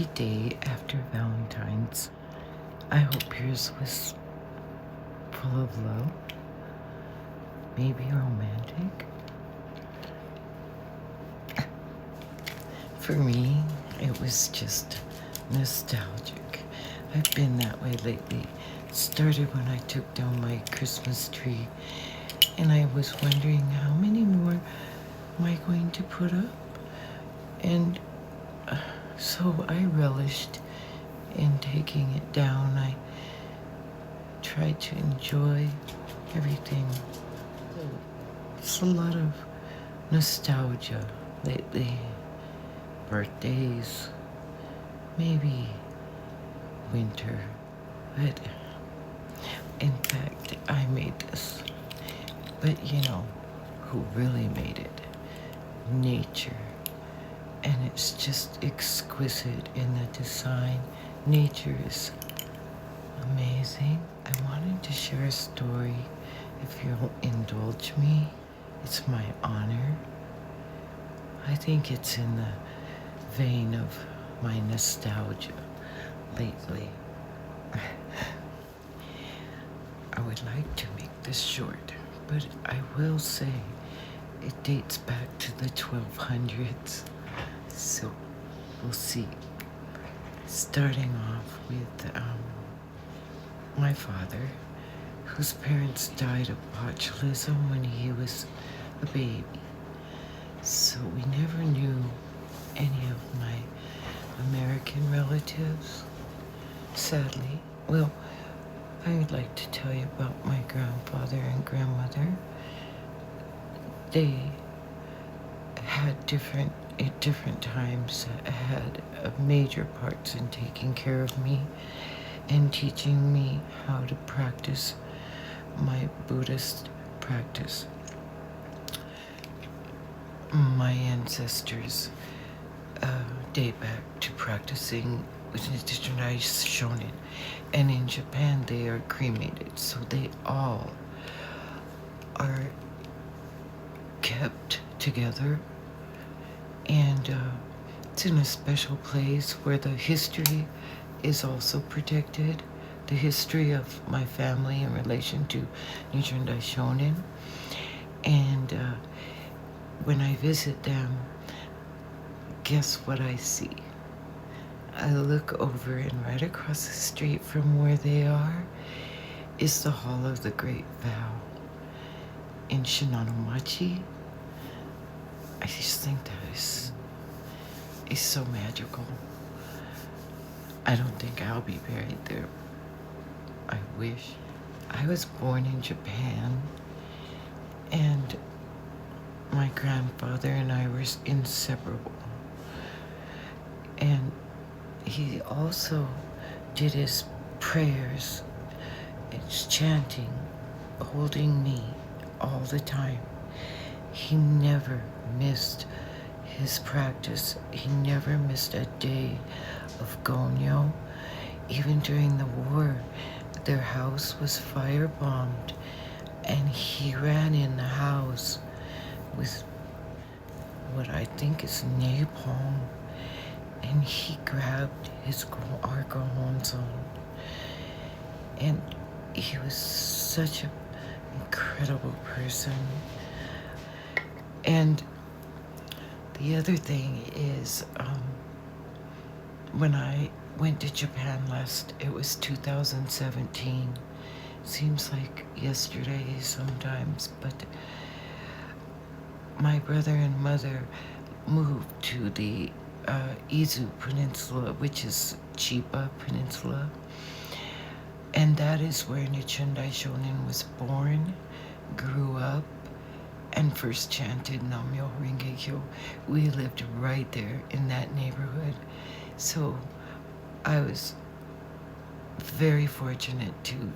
happy day after Valentine's. I hope yours was full of love, maybe romantic. For me, it was just nostalgic. I've been that way lately. It started when I took down my Christmas tree, and I was wondering how many more am I going to put up? And so I relished in taking it down. I tried to enjoy everything. So it's a lot of nostalgia lately. Birthdays, maybe winter. But in fact, I made this. But you know who really made it? Nature. And it's just exquisite in the design. Nature is amazing. I wanted to share a story, if you'll indulge me. It's my honor. I think it's in the vein of my nostalgia lately. I would like to make this short, but I will say it dates back to the 1200s. So we'll see. Starting off with my father, whose parents died of botulism when he was a baby. So we never knew any of my American relatives, sadly. Well, I would like to tell you about my grandfather and grandmother. They had at different times had major parts in taking care of me and teaching me how to practice my Buddhist practice. My ancestors date back to practicing with Nichiren Shonin, and in Japan they are cremated, so they all are kept together, and it's in a special place where the history is also protected, the history of my family in relation to Nichiren Daishonin. And when I visit them, guess what I see? I look over, and right across the street from where they are is the Hall of the Great Vow in Shinanomachi. I just think that is so magical. I don't think I'll be buried there. I wish. I was born in Japan, and my grandfather and I were inseparable. And he also did his prayers, his chanting, holding me all the time. He never missed his practice. He never missed a day of Gonyo. Even during the war, their house was firebombed, and he ran in the house with what I think is napalm, and he grabbed our gohonzon. And he was such an incredible person. And the other thing is, when I went to Japan last, it was 2017. Seems like yesterday sometimes, but my brother and mother moved to the Izu Peninsula, which is Chiba Peninsula, and that is where Nichiren Daishonin was born, grew up, and first chanted Nam-myoho Renge-kyo. We lived right there in that neighborhood. So I was very fortunate to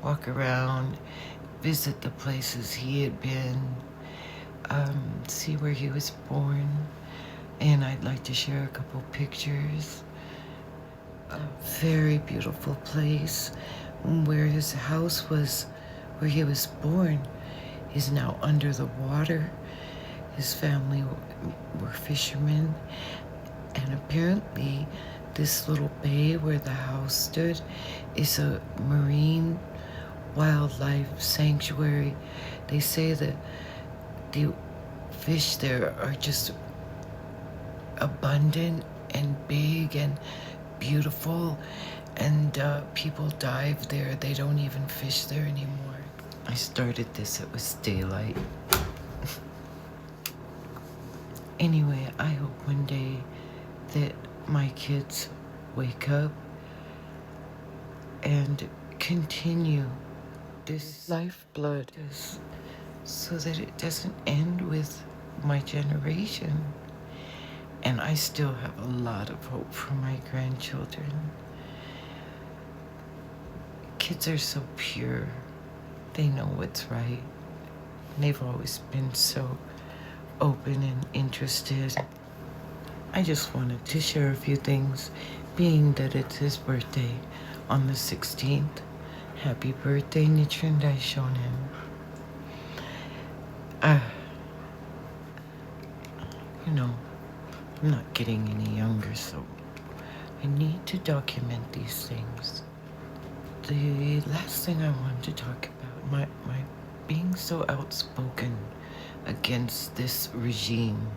walk around, visit the places he had been, see where he was born, and I'd like to share a couple pictures. A very beautiful place where his house was, where he was born, is now under the water. His family were fishermen, And apparently, this little bay where the house stood is a marine wildlife sanctuary. They say that the fish there are just abundant and big and beautiful, and people dive there. They don't even fish there anymore. I started this, it was daylight. Anyway, I hope one day that my kids wake up and continue this lifeblood so that it doesn't end with my generation. And I still have a lot of hope for my grandchildren. Kids are so pure. They know what's right. They've always been so open and interested. I just wanted to share a few things, being that it's his birthday on the 16th. Happy birthday, Nichiren Daishonin. You know, I'm not getting any younger, so I need to document these things. The last thing I want to talk about, my being so outspoken against this regime,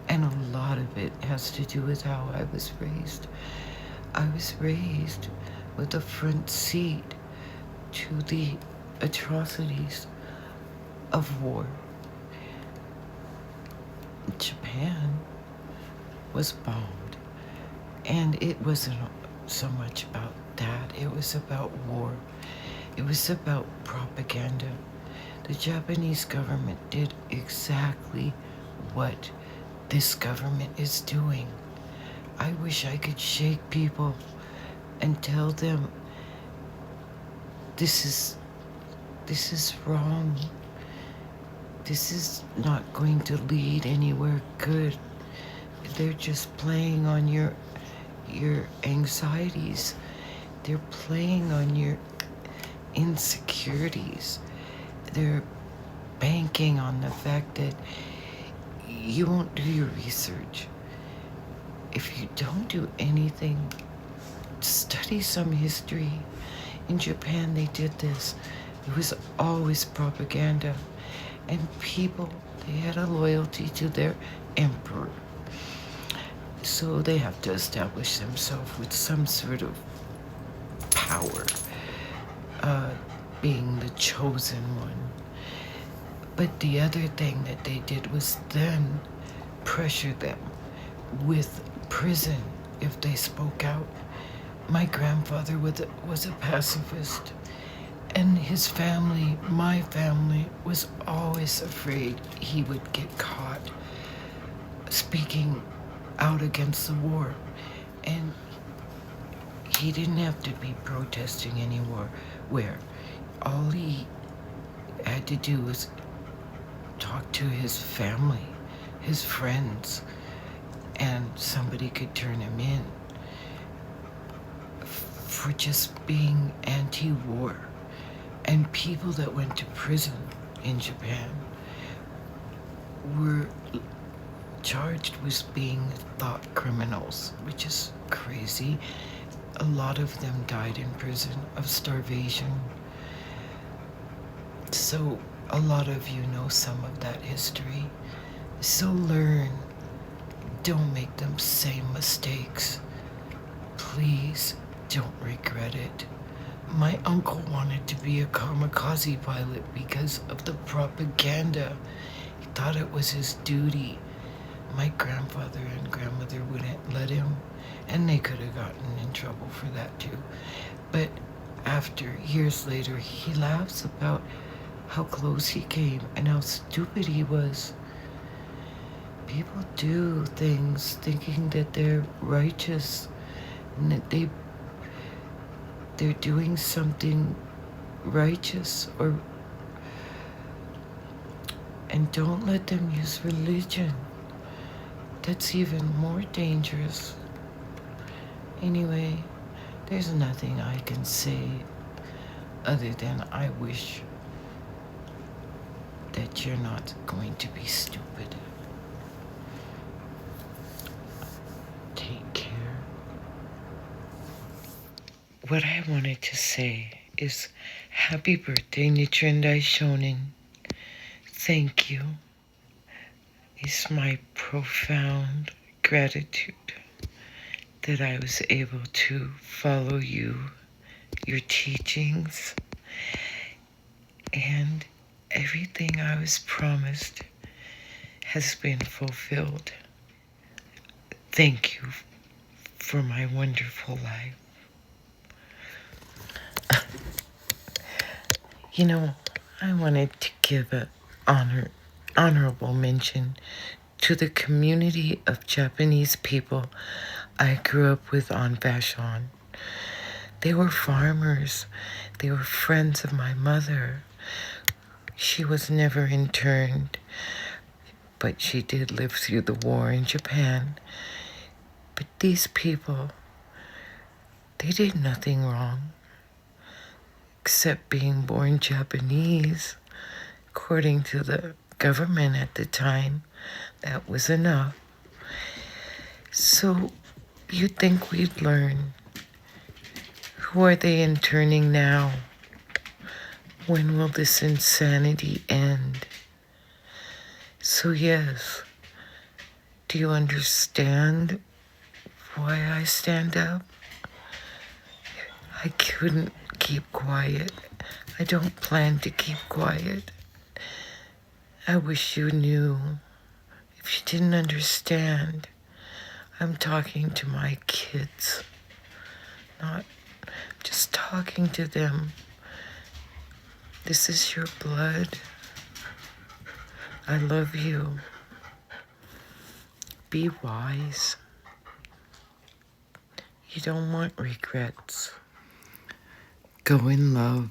and a lot of it has to do with how I was raised. I was raised with a front seat to the atrocities of war. Japan was bombed, and it wasn't so much about that. It was about war. It was about propaganda. The Japanese government did exactly what this government is doing. I wish I could shake people and tell them this is wrong. This is not going to lead anywhere good. They're just playing on your anxieties. They're playing on your insecurities. They're banking on the fact that you won't do your research. If you don't do anything, study some history. In Japan, they did this. It was always propaganda. And people, they had a loyalty to their emperor. So they have to establish themselves with some sort of power, being the chosen one. But the other thing that they did was then pressure them with prison if they spoke out. My grandfather was a pacifist, and his family, my family, was always afraid he would get caught speaking out against the war. And he didn't have to be protesting anymore, where all he had to do was talk to his family, his friends, and somebody could turn him in for just being anti-war. And people that went to prison in Japan were charged with being thought criminals, which is crazy. A lot of them died in prison of starvation. So a lot of you know some of that history. So learn. Don't make them same mistakes. Please don't regret it. My uncle wanted to be a kamikaze pilot because of the propaganda. He thought it was his duty. My grandfather and grandmother wouldn't let him, and they could have gotten in trouble for that too. But after, years later, he laughs about how close he came and how stupid he was. People do things thinking that they're righteous and that they're doing something righteous, and don't let them use religion. That's even more dangerous. Anyway, there's nothing I can say other than I wish that you're not going to be stupid. what I wanted to say is happy birthday, Nichiren Shonin. Thank you. It's my profound gratitude that I was able to follow you, your teachings, and everything I was promised has been fulfilled. Thank you for my wonderful life. You know, I wanted to give an honorable mention to the community of Japanese people I grew up with on Vashon. They were farmers. They were friends of my mother. She was never interned, but she did live through the war in Japan. But these people, they did nothing wrong except being born Japanese. According to the government at the time, that was enough. So you'd think we'd learn. Who are they interning now? When will this insanity end? So yes, do you understand why I stand up? I couldn't keep quiet. I don't plan to keep quiet. I wish you knew. If you didn't understand, I'm talking to my kids, not just talking to them. This is your blood. I love you. Be wise. You don't want regrets. Go in love.